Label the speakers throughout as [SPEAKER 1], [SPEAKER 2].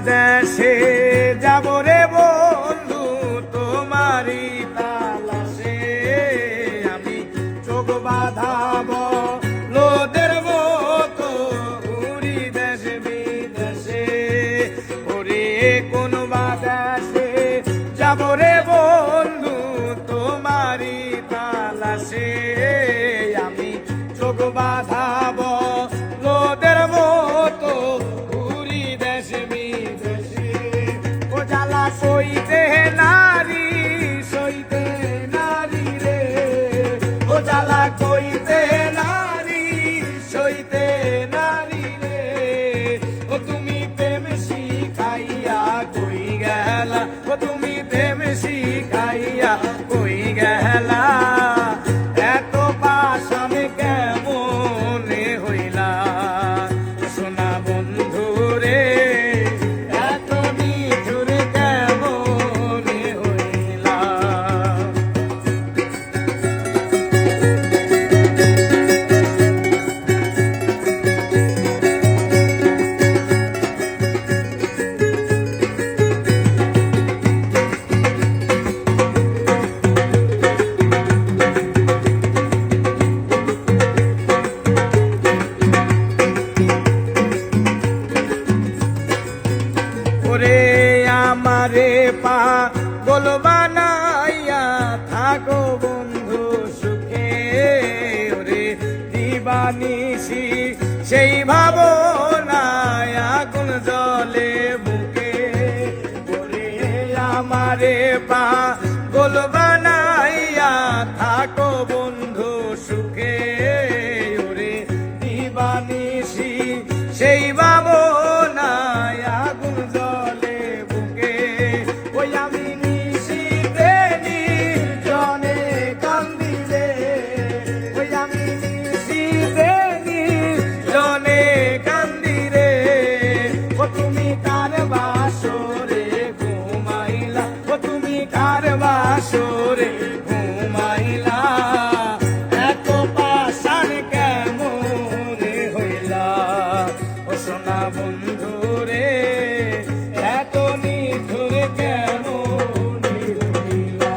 [SPEAKER 1] দেশে যাব রে বন্ধু তোমারি তালাশে, আমি চোখ বাঁধাব লোদের মতো ঘুরি দেশে বিদেশে। ওরে কোন বাদেশে যাব রে বন্ধু তোমারি তালাশে, আমি চোখ বাঁধাব লোদের মতো ঘুরি দেশে বিদেশে। ও জ্বালা সইতে নারী সইতে নারী রে, ও জ্বালা কইতে নারী সইতে নারী রে। ও তুমি প্রেম শিখাইয়া কই গেলা, ও তুমি প্রেম শিখাইয়া কই গেলা। এত পাশান কেমনে হইলা সোনা বন্ধু রে, এত নিঠুর কেমনে হইলা। ওরে আমারে পাগল বানাইয়া থাকো বন্ধু সুখে, ওরে দিবানিশি সেই ভাবনায় আগুন জ্বলে বুকে। ওরে আমারে পাগল বানাইয়া থাকো বন্ধু সুখে, ওরে দিবানিশি সেই ভাবনায় আগুন জ্বলে বুকে। ওই আমি নিশিতে নির্জনে কান্দিলে, ওই আমি নিশিতে নির্জনে কান্দিরে। ও তুমি কার বাসরে ঘুমাইলা, ও তুমি কার বাসরে ঘুমাইলা। এত পাশান কেমনে হইলা ও সোনা বন্ধু রে, এত নিঠুর কেমনে হইলা।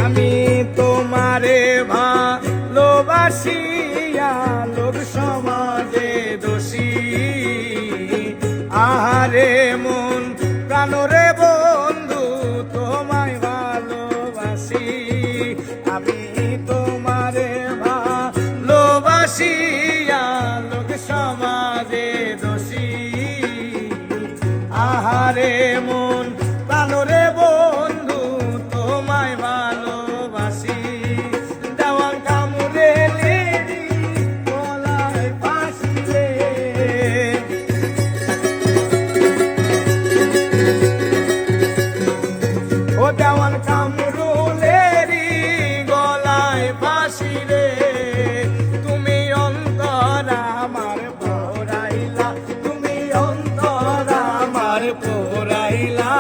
[SPEAKER 1] আমি তোমারে ভালোবাসিয়া লোক সমাজে দোষী, আহারে মন প্রাণরে বন্ধু তোমায় ভালোবাসি। আমি তোমারে ভালোবাসিয়া লোক সমাজে দোষী, আহারে মন প্রাণরে বন্ধু তোমায় ভালোবাসি। দেওয়ান কামড়ে লেডি গলায় ফাঁসি রে, ও দেওয়ান কামরুলেরি গলায় ফাঁসি রে। তুমি অন্তর আমার পোড়াইলা, তুমি অন্তর আমার পোড়াইলা।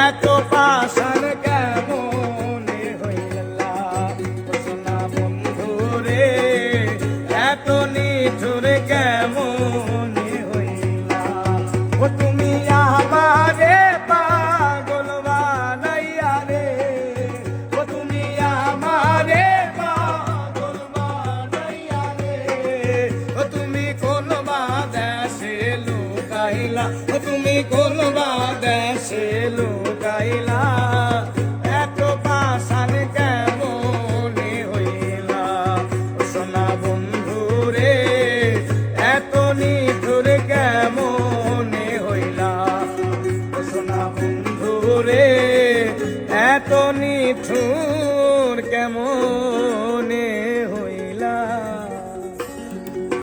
[SPEAKER 1] এত পাশান কেমনে হইলা সোনা বন্ধু রে, এত নিঠুর কেমনে হইলা। ও তুমি আমারে পাগল বানাইয়া রে, ও তুমি আমারে পাগল বানাইয়া রে, ও তুমি কোন বাদেশে লুকাইলা, ও তুমি কোন বাদেশে লুকাইলা।